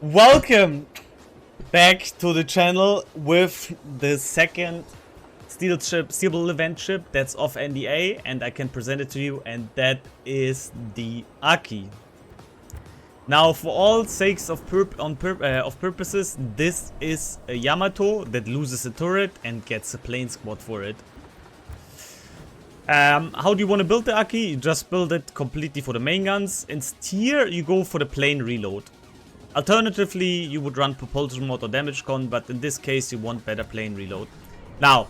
Welcome back to the channel with the second steel event ship that's off NDA, and I can present it to you, and that is the Aki. Now, for all sakes of purposes, this is a Yamato that loses a turret and gets a plane squad for it. How do you want to build the Aki? You just build it completely for the main guns. In tier, you go for the plane reload. Alternatively, you would run propulsion mod or damage con, but in this case, you want better plane reload. Now,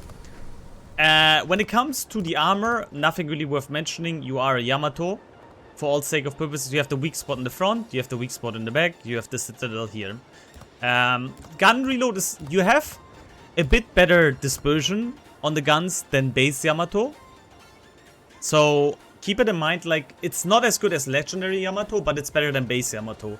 when it comes to the armor, nothing really worth mentioning. You are a Yamato. For all sake of purposes, you have the weak spot in the front, you have the weak spot in the back, you have the citadel here. Gun reload is... you have a bit better dispersion on the guns than base Yamato. So, keep it in mind, like, it's not as good as legendary Yamato, but it's better than base Yamato.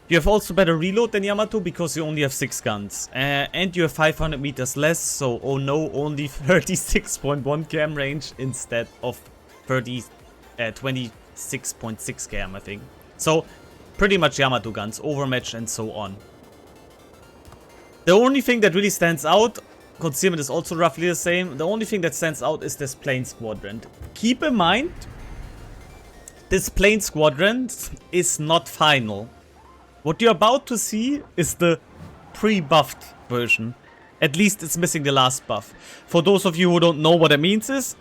You have also better reload than Yamato because you only have 6 guns. And you have 500 meters less, so oh no, only 36.1 cam range instead of 26.6 cam, I think. So, pretty much Yamato guns, overmatched and so on. The only thing that really stands out, concealment is also roughly the same, the only thing that stands out is this plane squadron. Keep in mind, this plane squadron is not final. What you're about to see is the pre-buffed version. At least it's missing the last buff. For those of you who don't know what it means is,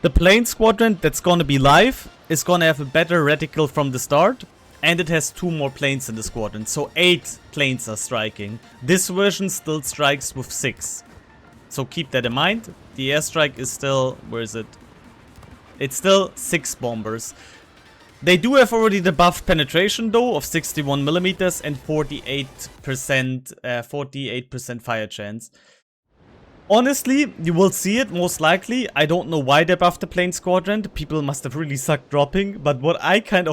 the plane squadron that's gonna be live is gonna have a better reticle from the start. And it has 2 more planes in the squadron. So 8 planes are striking. This version still strikes with 6. So keep that in mind. The airstrike is still... where is it? It's still 6 bombers. They do have already the buffed penetration though of 61mm and 48% fire chance. Honestly, you will see it most likely. I don't know why they buffed the plane squadron. People must have really sucked dropping. But what kind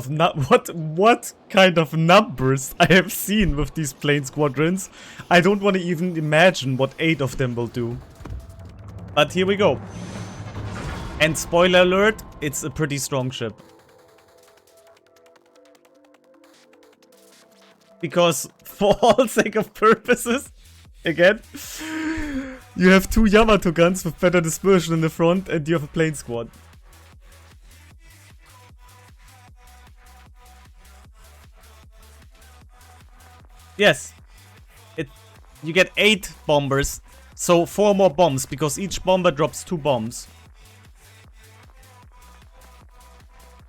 of numbers I have seen with these plane squadrons, I don't want to even imagine what 8 of them will do. But here we go. And spoiler alert, it's a pretty strong ship. Because for all sake of purposes, again, you have 2 Yamato guns with better dispersion in the front and you have a plane squad. Yes, you get 8 bombers, so 4 more bombs because each bomber drops 2 bombs.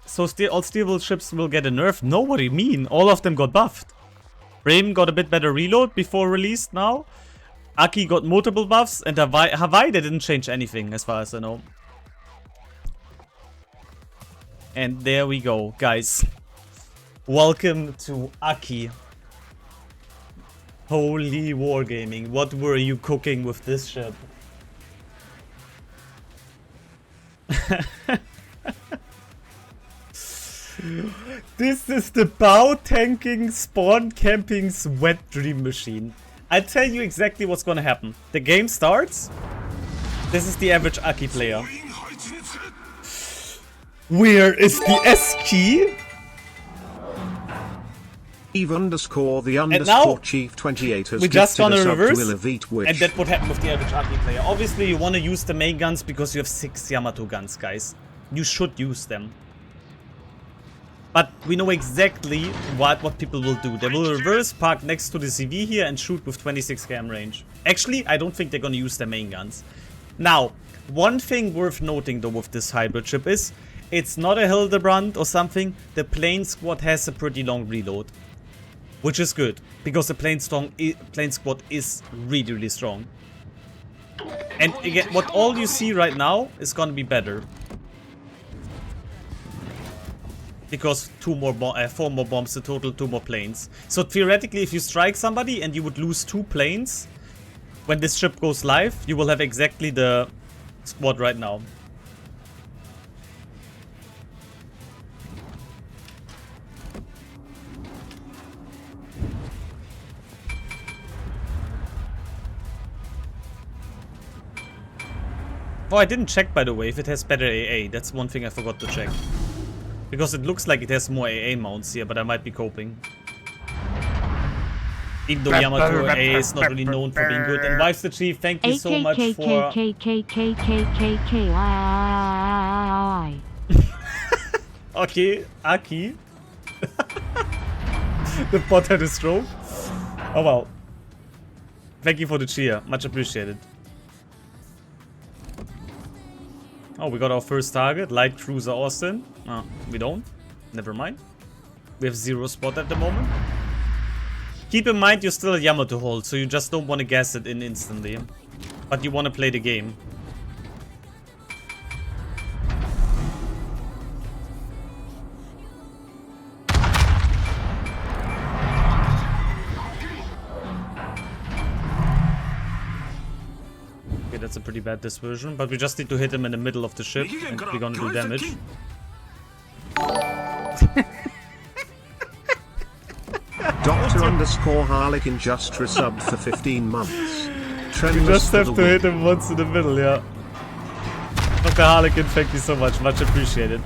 So all steelable ships will get a nerf? No, what do you mean? All of them got buffed. Bremen got a bit better reload before release now. Aki got multiple buffs, and Hawaii they didn't change anything as far as I know. And there we go, guys. Welcome to Aki. Holy wargaming, what were you cooking with this ship? This is the bow tanking, spawn camping sweat dream machine. I'll tell you exactly what's gonna happen. The game starts. This is the average Aki player. Where is the S key? Eve underscore the underscore chief 28 has we just gonna reverse, and that would happen with the average Aki player. Obviously, you want to use the main guns because you have 6 Yamato guns, guys. You should use them. But we know exactly what people will do. They will reverse, park next to the CV here and shoot with 26 cam range. Actually, I don't think they're gonna use their main guns. Now, one thing worth noting though with this hybrid ship is, it's not a Hildebrand or something. The plane squad has a pretty long reload. Which is good, because the plane squad is really, really strong. And again, what all you see right now is gonna be better. Because 4 more bombs in total, 2 more planes. So theoretically, if you strike somebody and you would lose 2 planes, when this ship goes live, you will have exactly the squad right now. Oh, I didn't check, by the way, if it has better AA. That's one thing I forgot to check. Because it looks like it has more AA mounts here, but I might be coping. Even though Yamato A is not really known for being good. And Wives the Chief, thank you so much for... Okay, Aki. The bot had a stroke. Oh wow. Thank you for the cheer. Much appreciated. Oh, we got our first target. Light Cruiser Austin. Oh, we don't. Never mind. We have 0 spot at the moment. Keep in mind you're still at Yamato hold, so you just don't want to gas it in instantly. But you want to play the game. Okay, that's a pretty bad dispersion, but we just need to hit him in the middle of the ship and we're gonna do damage. Dr_Harlequin just resubbed for 15 months. You just have to hit him once in the middle, yeah. Dr. Harlequin, thank you so much. Much appreciated.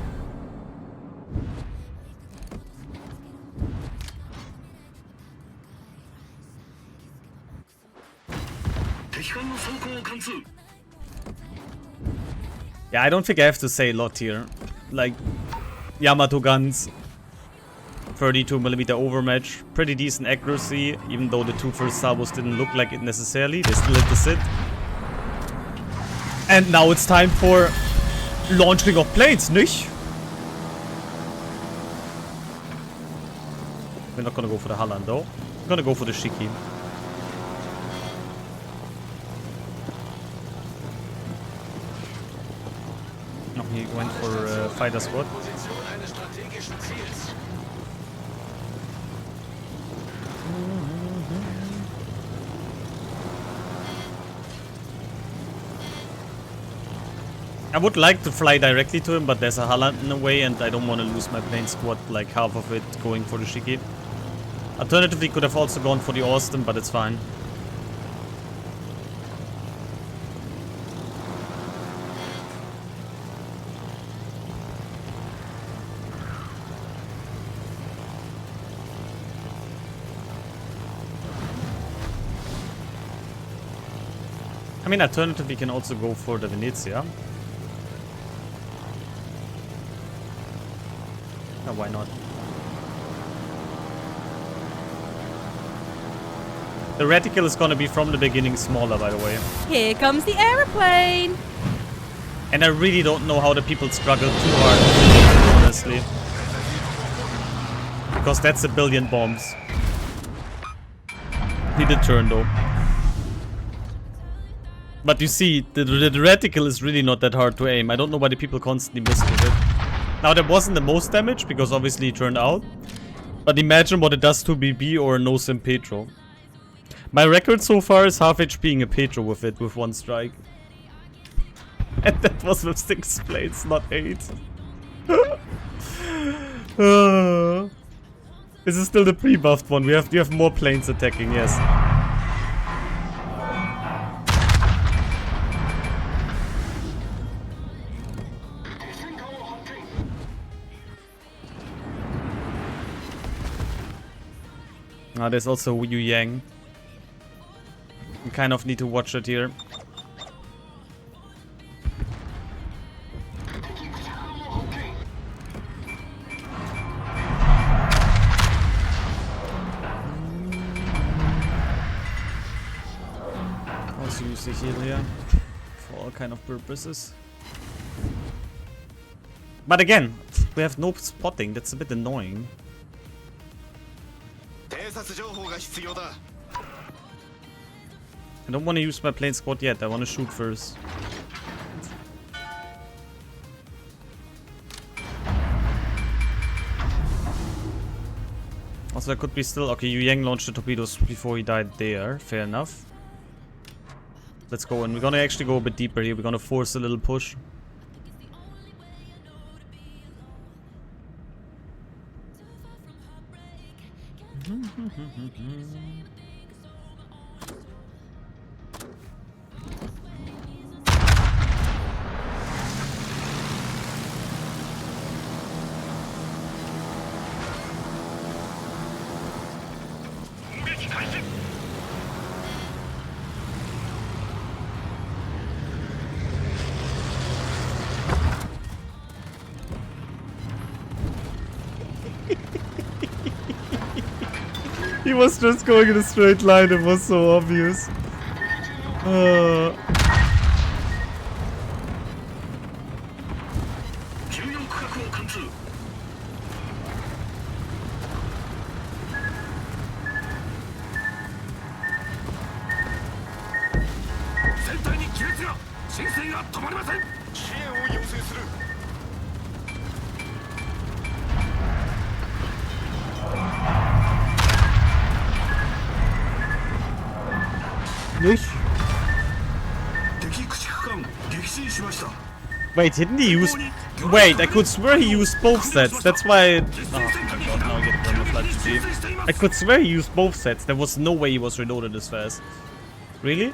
Yeah, I don't think I have to say a lot here. Like, Yamato guns, 32mm overmatch, pretty decent accuracy, even though the 2 first salvos didn't look like it necessarily. They still hit the sit. And now it's time for launching of planes, nicht? We're not gonna go for the Halland though. We're gonna go for the Shiki. No, he went for fighter squad. I would like to fly directly to him, but there's a Halland in the way and I don't want to lose my plane squad, like half of it going for the Shiki. Alternatively, could have also gone for the Austin, but it's fine. I mean, alternatively, we can also go for the Venezia. Oh, why not? The reticle is gonna be from the beginning smaller, by the way. Here comes the aeroplane! And I really don't know how the people struggle too hard, honestly. Because that's a billion bombs. Need a turn though. But you see, the reticle is really not that hard to aim. I don't know why the people constantly miss with it. Now, that wasn't the most damage, because obviously it turned out. But imagine what it does to BB or a no-sim Petro. My record so far is half HP a Petro with it, with 1 strike. And that was with 6 planes, not 8. This is still the pre-buffed one. You have more planes attacking, yes. There's also Yu Yang. We kind of need to watch it here. Also use the heal here for all kind of purposes. But again, we have no spotting. That's a bit annoying. I don't want to use my plane squad yet. I want to shoot first. Also, there could be still... Okay, Yu Yang launched the torpedoes before he died there. Fair enough. Let's go. And we're gonna actually go a bit deeper here. We're gonna force a little push. He was just going in a straight line. It was so obvious. Nicht? Wait, didn't he use... Wait, I could swear he used both sets. That's why... Oh my god, now I get a random flat GG. I could swear he used both sets. There was no way he was reloaded this fast. Really?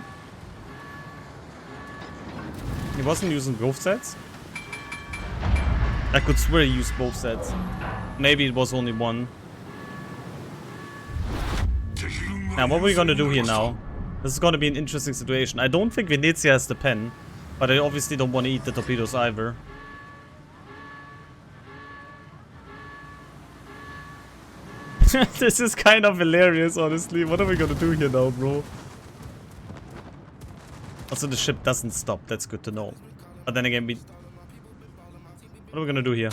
He wasn't using both sets? I could swear he used both sets. Maybe it was only one. Now, what are we gonna do here now? This is gonna be an interesting situation. I don't think Venezia has the pen. But I obviously don't want to eat the torpedoes either. This is kind of hilarious, honestly. What are we gonna do here now, bro? Also, the ship doesn't stop. That's good to know. But then again, what are we gonna do here?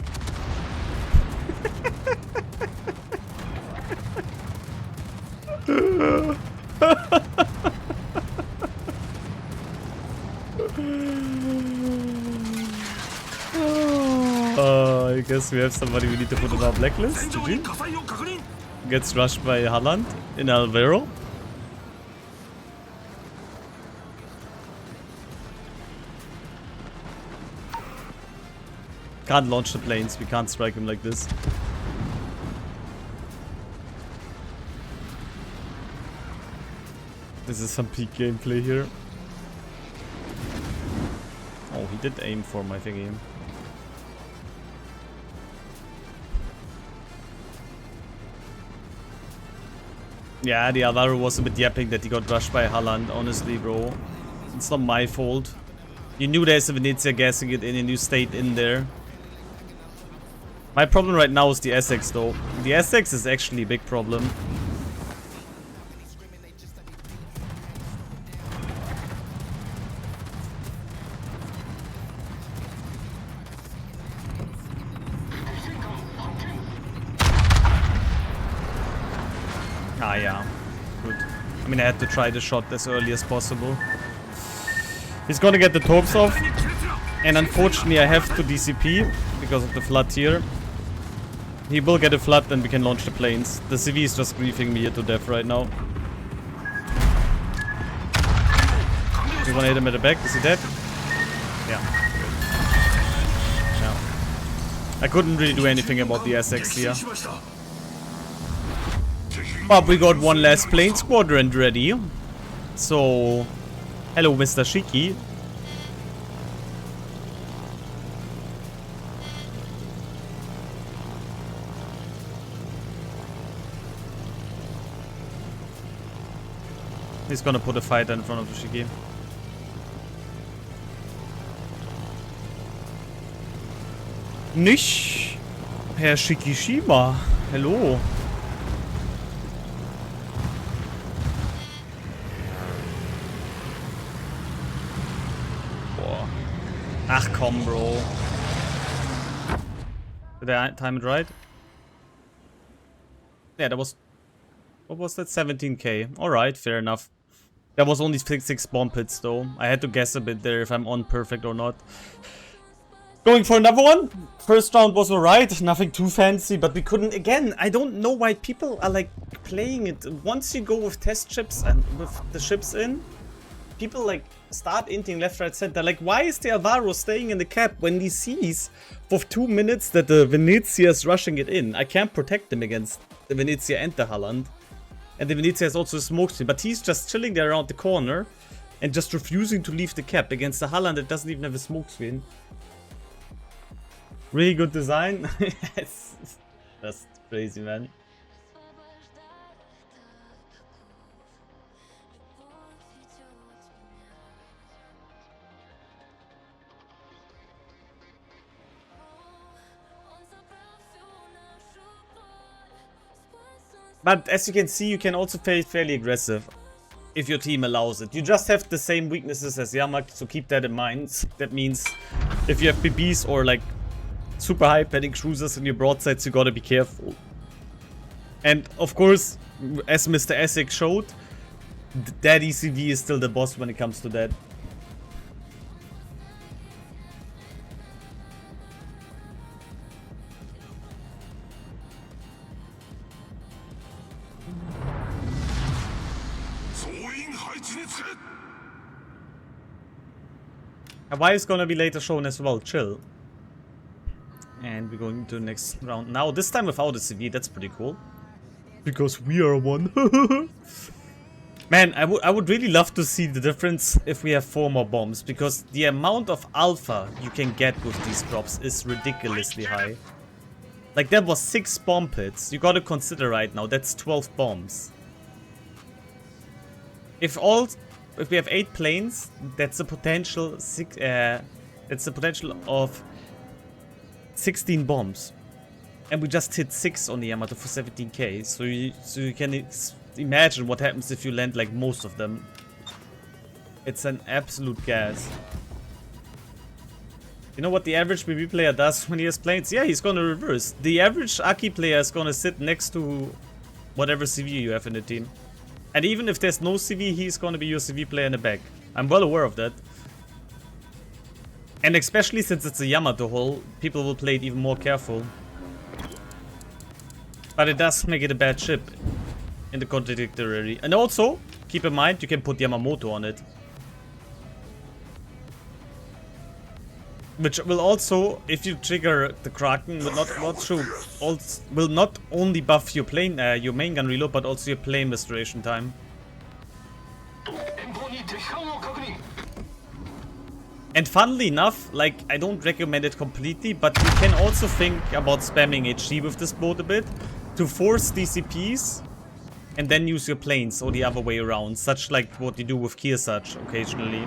I guess we have somebody we need to put on our blacklist. GG. Gets rushed by Holland in Alvaro. Can't launch the planes. We can't strike him like this. This is some peak gameplay here. Oh, he did aim for my thingy. Yeah, the Alvaro was a bit yapping that he got rushed by Holland, honestly, bro. It's not my fault. You knew there's a Venezia gassing it in and you stayed in there. My problem right now is the SX, though. The SX is actually a big problem. Ah, yeah. Good. I mean, I had to try the shot as early as possible. He's gonna get the torps off. And unfortunately, I have to DCP because of the flood here. He will get a flood and we can launch the planes. The CV is just griefing me here to death right now. You wanna hit him at the back? Is he dead? Yeah. Yeah. I couldn't really do anything about the SX here. But we got one last plane squadron ready. So, hello, Mr. Shiki. He's gonna put a fighter in front of the Shiki. Nicht, Herr Shikishima. Hello. Ach komm, bro. Did I time it right? Yeah, that was... What was that? 17k. Alright, fair enough. That was only 6 bomb hits though. I had to guess a bit there if I'm on perfect or not. Going for another one. First round was alright. Nothing too fancy, but we couldn't... Again, I don't know why people are like playing it. Once you go with test ships and with the ships in, people like start inting left, right, center. Like, why is the Alvaro staying in the cap when he sees for 2 minutes that the Venezia is rushing it in? I can't protect him against the Venezia and the Holland. And the Venezia has also a smoke screen, but he's just chilling there around the corner and just refusing to leave the cap against the Holland that doesn't even have a smoke screen. Really good design. It's just crazy, man. But as you can see, you can also play fairly aggressive if your team allows it. You just have the same weaknesses as Yamak, so keep that in mind. That means if you have BBs or like super high padding cruisers in your broadsides, you gotta be careful. And of course, as Mr. Essex showed, that ECV is still the boss when it comes to that. Hawaii is gonna be later shown as well, chill. And we're going to the next round now, this time without a CV, that's pretty cool. Because we are one. Man, I would really love to see the difference if we have 4 more bombs, because the amount of alpha you can get with these drops is ridiculously high. Like, that was 6 bomb pits. You gotta consider right now, that's 12 bombs. If we have 8 planes, that's a potential of 16 bombs. And we just hit 6 on the Yamato for 17k. So you can imagine what happens if you land like most of them. It's an absolute gas. You know what the average BB player does when he has planes? Yeah, he's gonna reverse. The average Aki player is gonna sit next to whatever CV you have in the team. And even if there's no CV, he's gonna be your CV player in the back. I'm well aware of that. And especially since it's a Yamato hull, people will play it even more careful. But it does make it a bad ship in the contradictory. And also, keep in mind, you can put Yamamoto on it. Which will also, if you trigger the Kraken, will not only buff your plane, your main gun reload, but also your plane restoration time. And funnily enough, like, I don't recommend it completely, but you can also think about spamming HG with this boat a bit to force DCPs and then use your planes or the other way around, such like what you do with Kearsarge occasionally.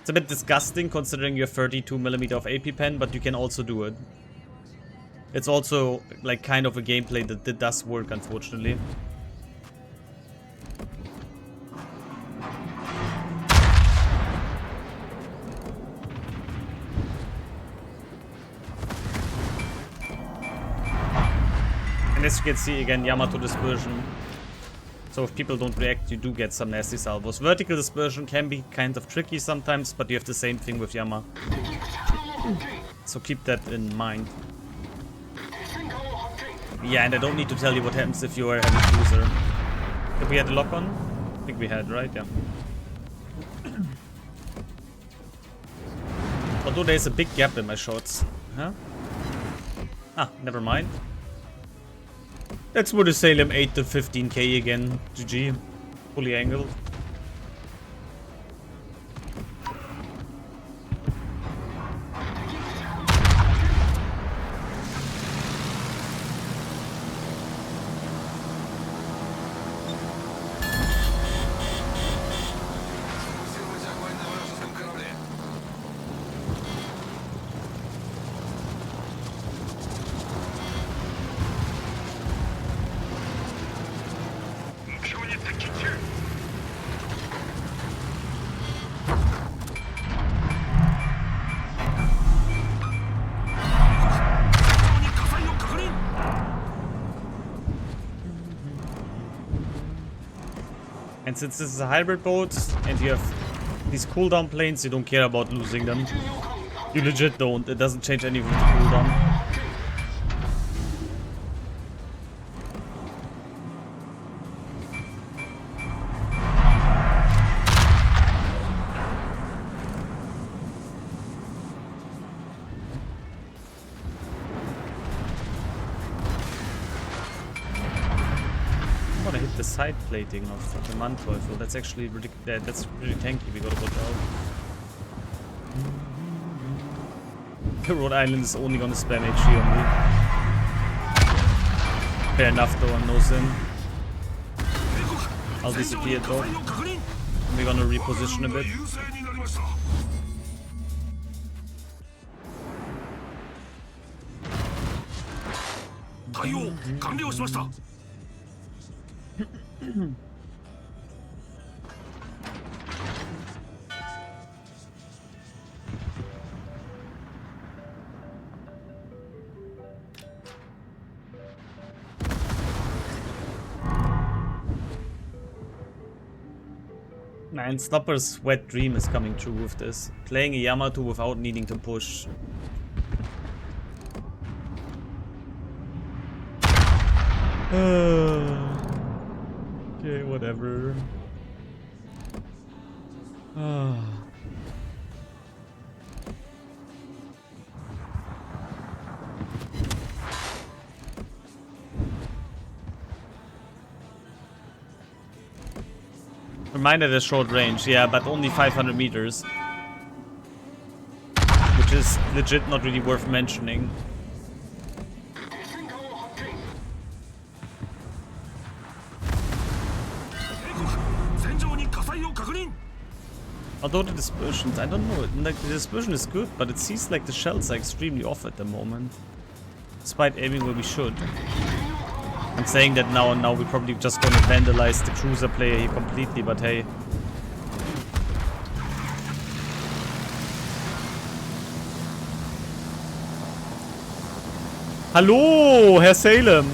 It's a bit disgusting considering you have 32mm of AP pen, but you can also do it. It's also like kind of a gameplay that does work, unfortunately. And as you can see, again, Yamato dispersion. So if people don't react, you do get some nasty salvos. Vertical dispersion can be kind of tricky sometimes, but you have the same thing with Yama. So keep that in mind. Yeah, and I don't need to tell you what happens if you are a heavy cruiser. Did we had a lock on? I think we had, right? Yeah. Although there's a big gap in my shots. Huh? Ah, never mind. That's where the Salem 8 to 15k again. GG. Fully angled. And since this is a hybrid boat and you have these cooldown planes, you don't care about losing them. You legit don't. It doesn't change anything to cooldown. I want to hit the side plating of the Manteuffel. That's actually really, that's really tanky. We gotta watch out. The Rhode Island is only gonna spam HG on me. Fair enough though, I'm no sin. I'll disappear though. We're gonna reposition a bit. Man, Snopper's wet dream is coming true with this. Playing a Yamato without needing to push. Okay, whatever. Reminded a short range, yeah, but only 500 meters. Which is legit not really worth mentioning. Although the dispersions, I don't know, like the dispersion is good, but it seems like the shells are extremely off at the moment. Despite aiming where we should. I'm saying that now, and now we're probably just gonna vandalize the cruiser player here completely, but hey. Hallo, Herr Salem!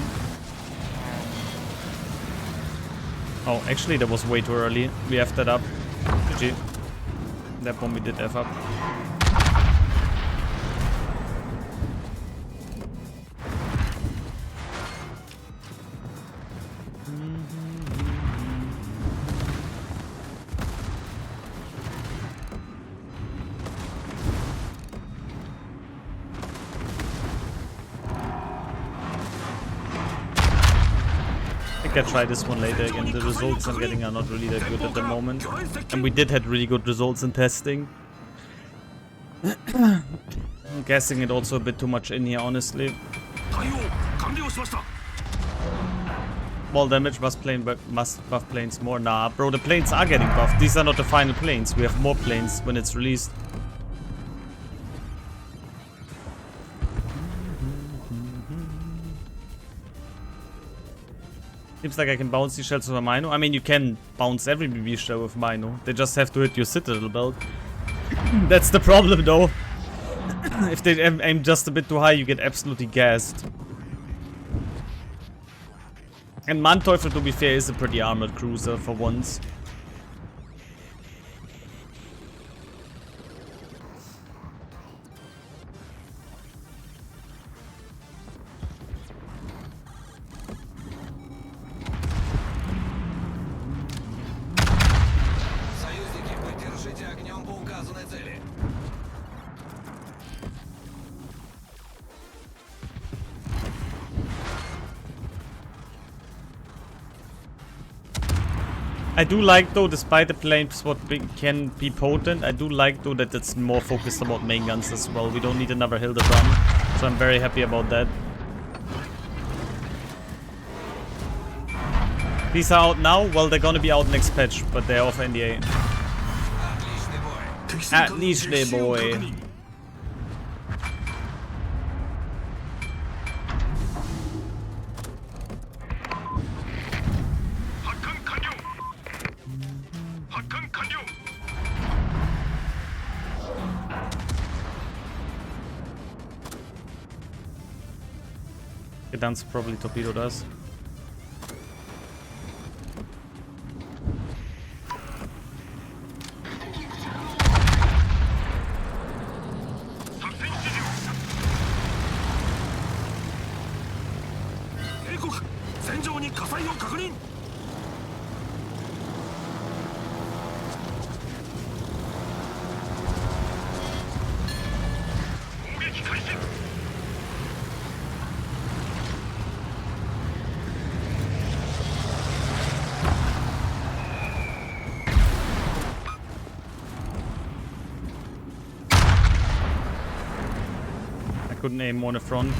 Oh, actually that was way too early. We effed that up. GG. That one we did F up. I try this one later again. The results I'm getting are not really that good at the moment. And we did have really good results in testing. I'm guessing it also a bit too much in here, honestly. Small damage must buff planes more. Nah, bro, the planes are getting buffed. These are not the final planes. We have more planes when it's released. Seems like I can bounce these shells with a Mino. I mean, you can bounce every BB shell with Mino. They just have to hit your Citadel belt. That's the problem, though. If they aim just a bit too high, you get absolutely gassed. And Manteuffel, to be fair, is a pretty armored cruiser for once. I do like, though, despite the plane spot can be potent, I do like, though, that it's more focused about main guns as well. We don't need another Hildebrand, so I'm very happy about that. These are out now? Well, they're gonna be out next patch, but they're off NDA. Отличный boy. Gdansk probably torpedoed us. Couldn't aim on the front.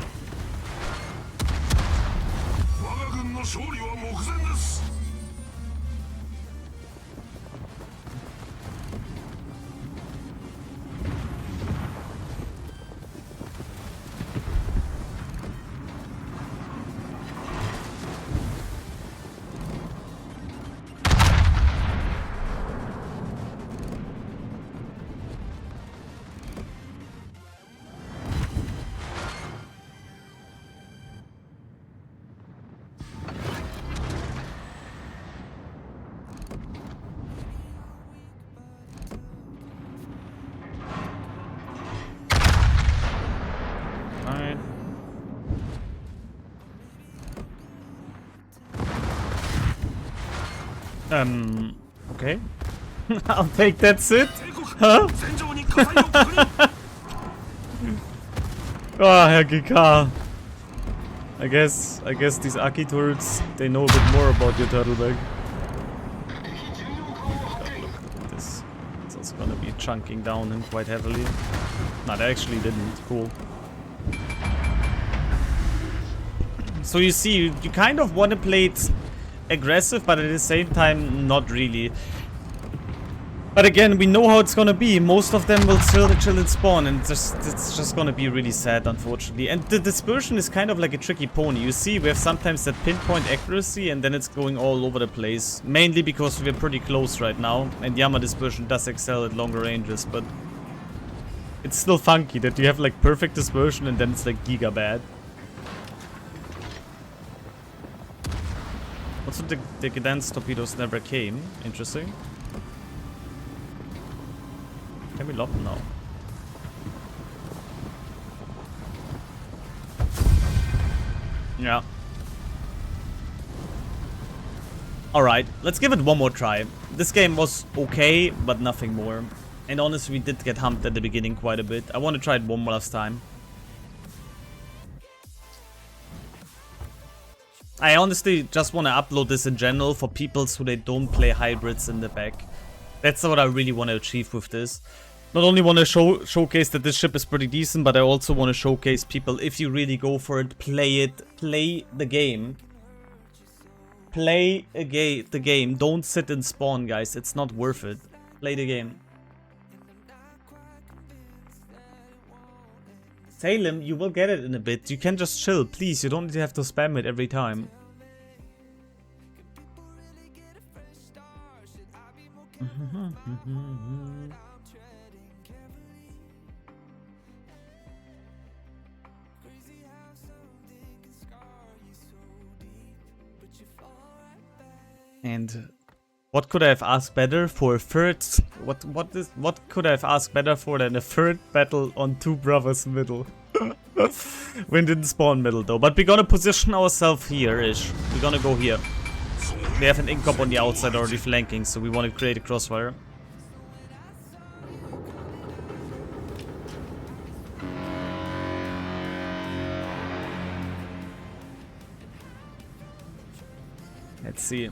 Okay. I'll take that sit. Huh? Oh, Herr GK. I guess these Aki turrets, they know a bit more about your turtleback. Look at this. It's also gonna be chunking down him quite heavily. No, they actually didn't. Cool. So you see, you kind of want to play it aggressive, but at the same time, not really. But again, we know how it's gonna be. Most of them will still chill and spawn, and it's just gonna be really sad, unfortunately. And the dispersion is kind of like a tricky pony. You see, we have sometimes that pinpoint accuracy, and then it's going all over the place. Mainly because we're pretty close right now, and Yama dispersion does excel at longer ranges, but it's still funky that you have like perfect dispersion, and then it's like giga bad. Also, the Gdansk torpedoes never came. Interesting. Can we lob them now? Yeah. Alright, let's give it one more try. This game was okay, but nothing more. And honestly, we did get humped at the beginning quite a bit. I want to try it one more last time. I honestly just want to upload this in general for people so they don't play hybrids in the back. That's what I really want to achieve with this. Not only want to showcase that this ship is pretty decent, but I also want to showcase people, if you really go for it, play it. Play the game. Play the game. Don't sit and spawn, guys. It's not worth it. Play the game. Salem, you will get it in a bit. You can just chill, please. You don't have to spam it every time. And what could I have asked better for a third? What could I have asked better for than a third battle on Two Brothers middle? We didn't spawn middle though, but we're gonna position ourselves here-ish. We're gonna go here. We have an incop on the outside already flanking, so we want to create a crossfire. Let's see.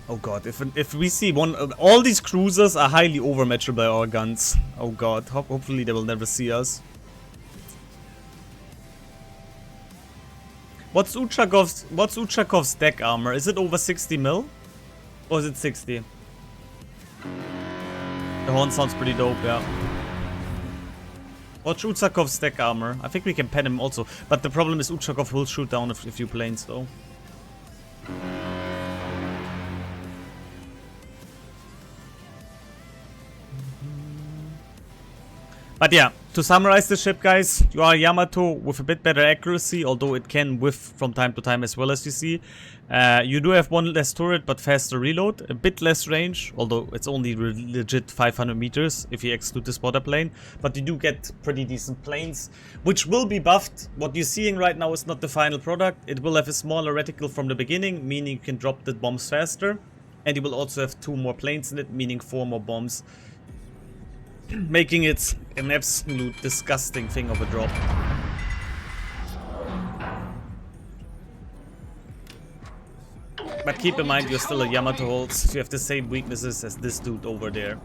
Oh god, if we see one, all these cruisers are highly overmatched by our guns. Oh god, hopefully they will never see us. What's Uchakov's deck armor? Is it over 60 mil? Or is it 60? The horn sounds pretty dope, yeah. Watch Uchakov's deck armor. I think we can pen him also. But the problem is Uchakov will shoot down a few planes though. But yeah, to summarize the ship, guys, you are Yamato with a bit better accuracy, although it can whiff from time to time as well, as you see. You do have one less turret, but faster reload, a bit less range, although it's only legit 500 meters if you exclude the spotter plane. But you do get pretty decent planes, which will be buffed. What you're seeing right now is not the final product. It will have a smaller reticle from the beginning, meaning you can drop the bombs faster. And you will also have 2 more planes in it, meaning 4 more bombs. Making it an absolute disgusting thing of a drop. But keep in mind, you're still a Yamato holds. You have the same weaknesses as this dude over there.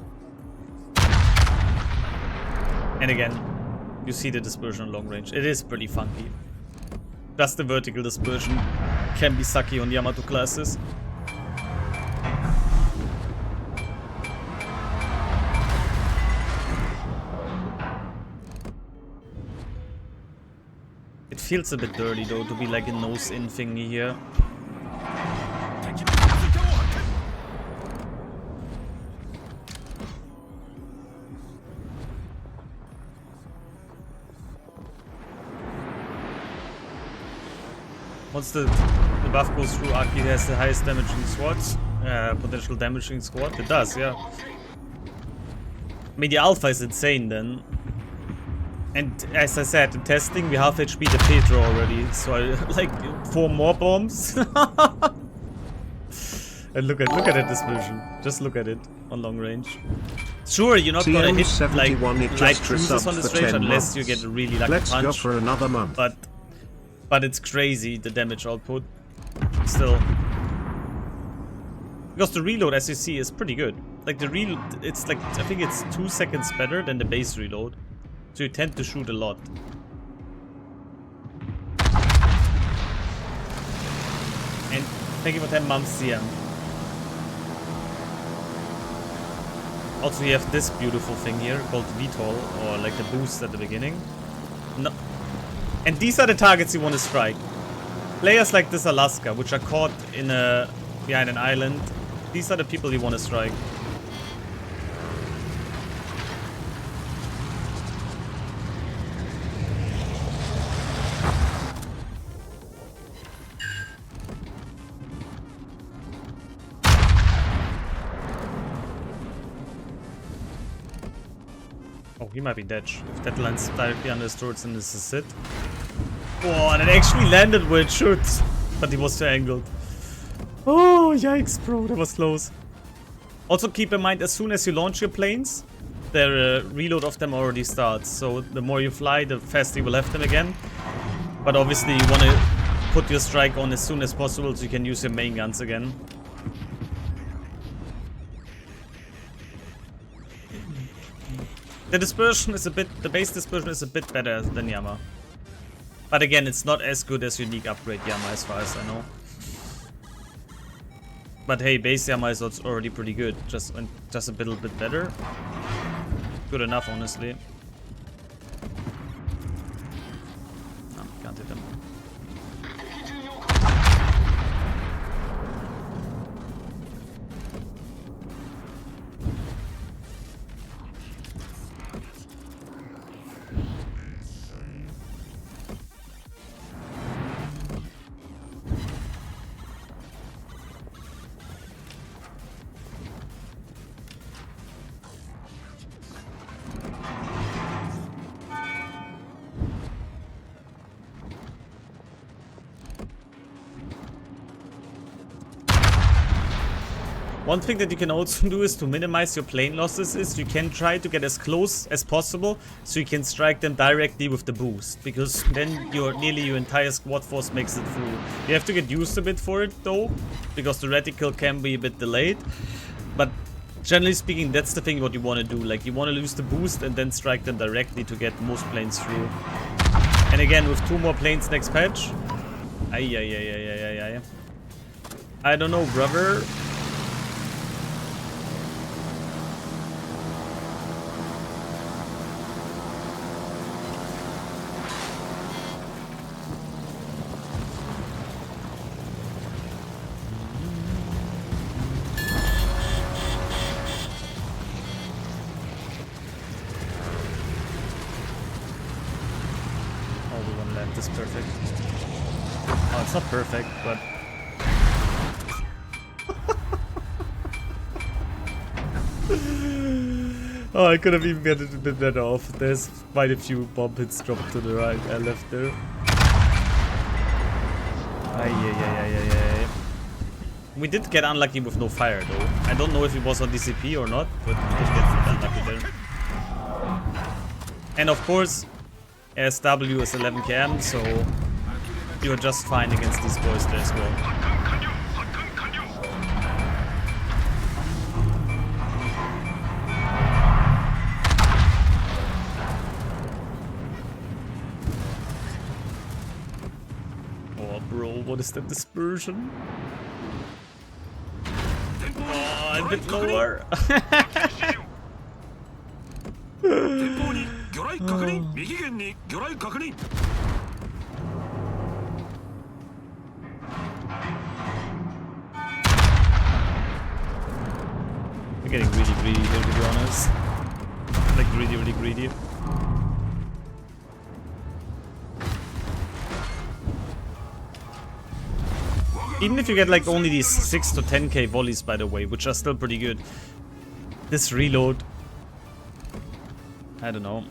And again, you see the dispersion long range. It is pretty funky. Just the vertical dispersion can be sucky on Yamato classes. It feels a bit dirty though to be like a nose-in thingy here. Once the buff goes through, Aki has the highest damaging squad. Potential damaging squad. It does, yeah. I mean, the alpha is insane then. And as I said, in testing, we half HP the Petro already. So I like 4 more bombs. And look at it, this version. Just look at it on long range. Sure, you're not gonna hit like light cruisers on this range unless you get a really lucky punch. Let's go for another month. But it's crazy, the damage output. Still. Because the reload, as you see, is pretty good. Like the reload, it's like, I think it's 2 seconds better than the base reload. So you tend to shoot a lot. And thank you for 10 months, CM. Also, you have this beautiful thing here called VTOL, or like the boost at the beginning. No. And these are the targets you want to strike. Players like this Alaska, which are caught in behind an island. These are the people you want to strike. Oh, he might be dead. If that lands directly under his turrets, then this is it. Oh, and it actually landed where it should. But he was too angled. Oh, yikes, bro. That was close. Also, keep in mind, as soon as you launch your planes, the reload of them already starts. So the more you fly, the faster you will have them again. But obviously, you want to put your strike on as soon as possible so you can use your main guns again. The dispersion is the base dispersion is a bit better than Yama. But again, it's not as good as unique upgrade Yama as far as I know. But hey, base Yama is already pretty good. Just a little bit better. Good enough, honestly. No, can't hit him. One thing that you can also do is to minimize your plane losses is you can try to get as close as possible so you can strike them directly with the boost, because then nearly your entire squad force makes it through. You have to get used a bit for it though, because the reticle can be a bit delayed, but generally speaking that's the thing what you want to do. Like you want to lose the boost and then strike them directly to get most planes through. And again, with 2 more planes next patch, I don't know, brother. This perfect. Oh, it's not perfect, but oh, I could have even get it a bit better off. There's quite a few bomb hits dropped to the right and left there. We did get unlucky with no fire though. I don't know if it was on DCP or not, but we did get unlucky there. And of course, SW is 11 km, so you're just fine against these boys there as well. Oh, bro, what is that dispersion? Oh, a bit lower. We're getting really greedy here, to be honest. Like really, really greedy. Even if you get like only these 6 to 10k volleys, by the way, which are still pretty good, this reload I don't know.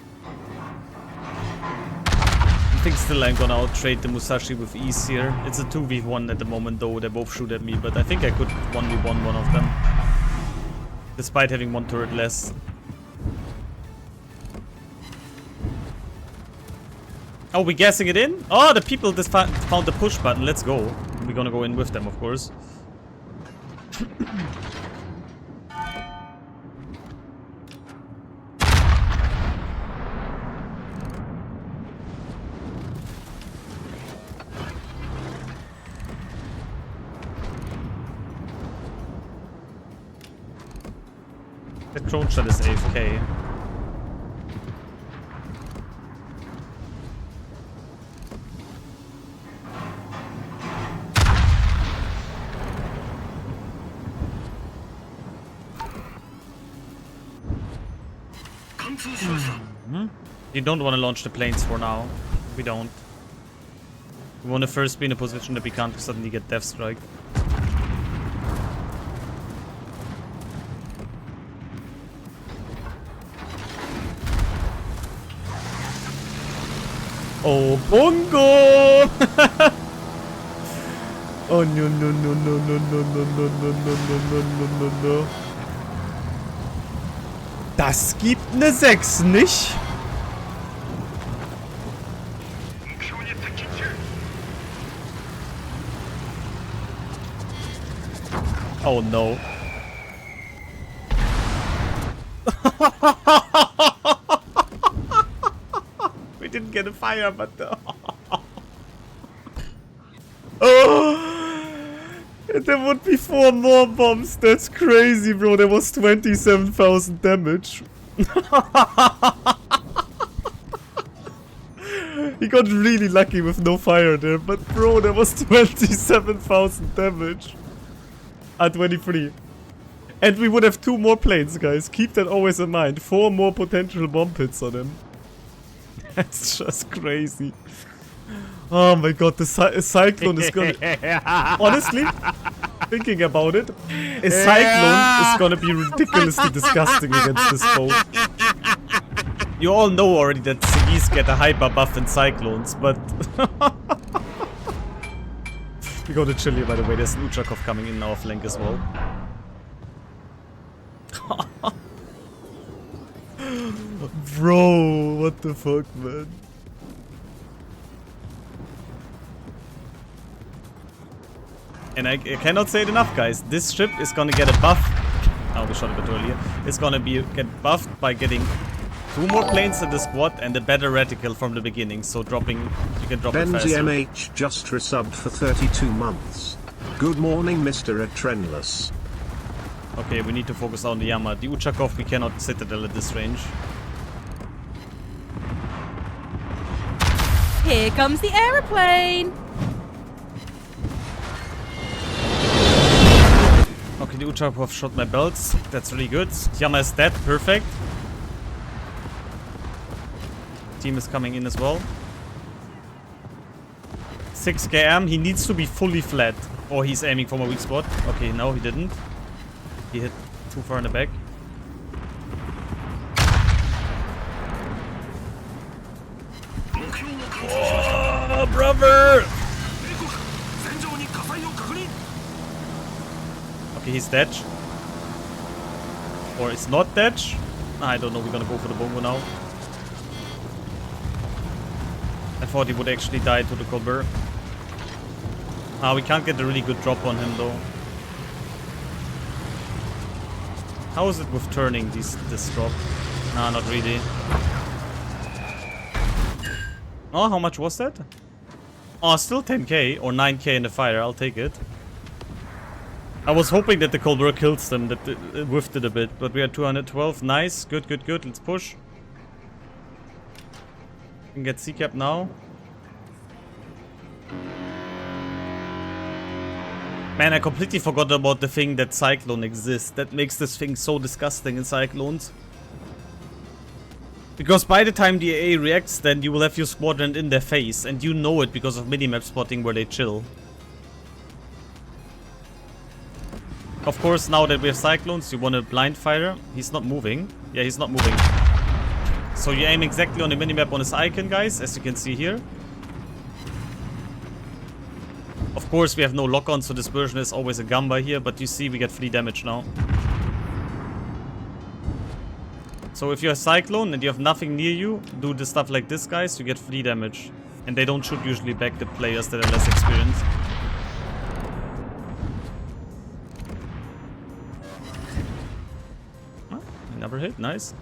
I think still I'm gonna out-trade the Musashi with ease here. It's a 2v1 at the moment though, they both shoot at me, but I think I could 1v1 one of them. Despite having one turret less. Oh, we gassing it in? Oh, the people just found the push button. Let's go. We're gonna go in with them, of course. The drone shot is AFK. You don't want to launch the planes for now. We don't. We want to first be in a position that we can't suddenly get death strike. Oh, bongo! Oh, no, no, no, no, no, no, no, no, no, no, no, no, no, no. Das gibt eine 6, nicht? Oh no. We didn't get a fire, but oh, there would be 4 more bombs. That's crazy, bro. There was 27,000 damage. He got really lucky with no fire there, but bro, there was 27,000 damage. At 23. And we would have 2 more planes, guys. Keep that always in mind. 4 more potential bomb hits on him. That's just crazy. Oh my god, the Cyclone is gonna... Honestly, thinking about it, a Cyclone is gonna be ridiculously disgusting against this foe. You all know already that CVs get a hyper buff in Cyclones, but... We go to chill here, by the way. There's an Uchakov coming in our flank as well. Bro, what the fuck, man? And I cannot say it enough, guys. This ship is gonna get a buff. Oh, we shot a bit earlier. It's gonna get buffed by getting 2 more planes in the squad and a better reticle from the beginning, so dropping, you can drop it faster. BenziMH just resubbed for 32 months. Good morning, Mr. Adrenalus. Okay, we need to focus on the Yama. The Uchakov, we cannot citadel at this range. Here comes the aeroplane. Okay, the Uchakov shot my belts. That's really good. Yama is dead. Perfect. Team is coming in as well. 6 km. He needs to be fully flat, or he's aiming for my weak spot. Okay, no, he didn't. He hit too far in the back. Oh, brother! Okay, he's dead. Or it's not dead. I don't know. We're gonna go for the bongo now. I thought he would actually die to the Colbert. We can't get a really good drop on him though. How is it with turning this drop? Nah, not really. Oh, how much was that? Oh, still 10k or 9k in the fire. I'll take it. I was hoping that the Colbert kills them, that it whiffed it a bit, but we are 212. Nice, good, good, good. Let's push. Can get C-cap now. Man, I completely forgot about the thing that Cyclone exists. That makes this thing so disgusting in Cyclones. Because by the time the AA reacts, then you will have your squadron in their face. And you know it because of minimap spotting where they chill. Of course, now that we have Cyclones, you want a blind fire. He's not moving. Yeah, he's not moving. So you aim exactly on the minimap on his icon, guys, as you can see here. Of course, we have no lock-on, so dispersion is always a gamba here, but you see we get free damage now. So if you're a Cyclone and you have nothing near you, do the stuff like this, guys, you get free damage. And they don't shoot usually back the players that are less experienced. Ah, another hit, nice.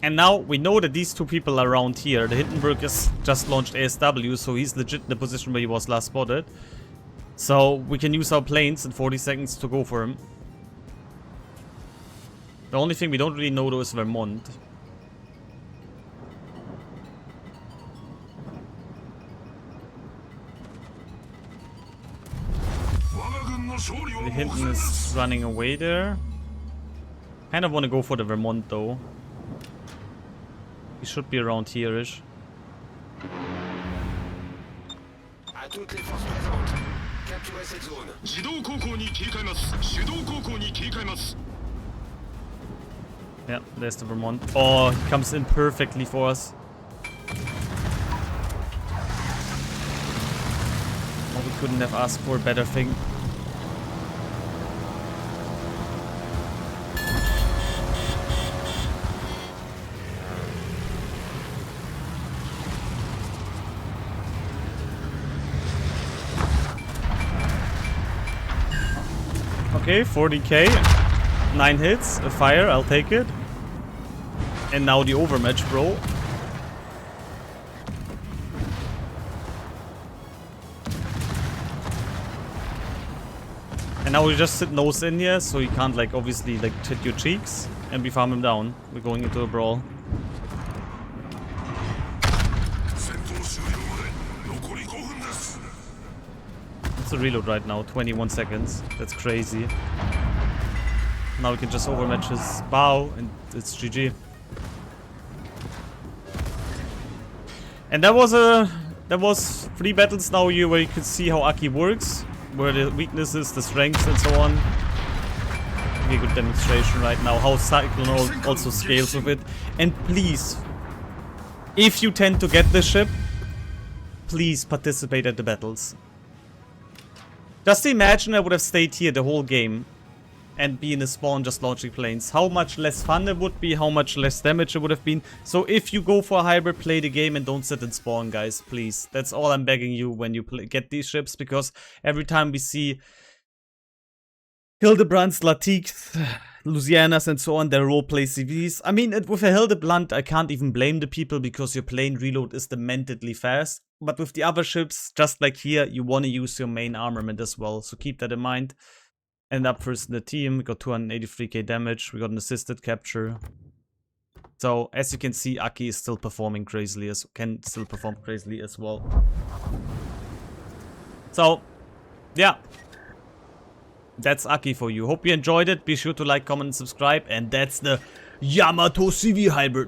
And now we know that these two people are around here. The Hindenburg has just launched ASW, so he's legit in the position where he was last spotted. So we can use our planes in 40 seconds to go for him. The only thing we don't really know though is Vermont. The Hinton is running away there. Kind of want to go for the Vermont though. He should be around here-ish. Yeah, there's the Vermont. Oh, he comes in perfectly for us. Oh, we couldn't have asked for a better thing. Okay, 40k, 9 hits, a fire, I'll take it. And now the overmatch, bro. And now we just sit nose in here, so you can't like obviously like hit your cheeks. And we farm him down. We're going into a brawl. It's a reload right now, 21 seconds. That's crazy. Now we can just overmatch his bow and it's GG. And that was 3 battles now here where you could see how Aki works, where the weaknesses, the strengths and so on. Give me a good demonstration right now how Cyclone also scales with it. And please, if you tend to get this ship, please participate at the battles. Just imagine I would have stayed here the whole game and be in a spawn just launching planes. How much less fun it would be, how much less damage it would have been. So if you go for a hybrid, play the game and don't sit in spawn, guys, please. That's all I'm begging you when you get these ships, because every time we see Hildebrands, Latiques, Louisianas and so on, they roleplay CVs. I mean, with a Hildebrand, I can't even blame the people because your plane reload is dementedly fast. But with the other ships, just like here, you want to use your main armament as well. So keep that in mind. End up first in the team. We got 283k damage. We got an assisted capture. So as you can see, Aki is still performing crazily, can still perform crazily as well. So yeah, that's Aki for you. Hope you enjoyed it. Be sure to like, comment, and subscribe. And that's the YAMATO CV Hybrid.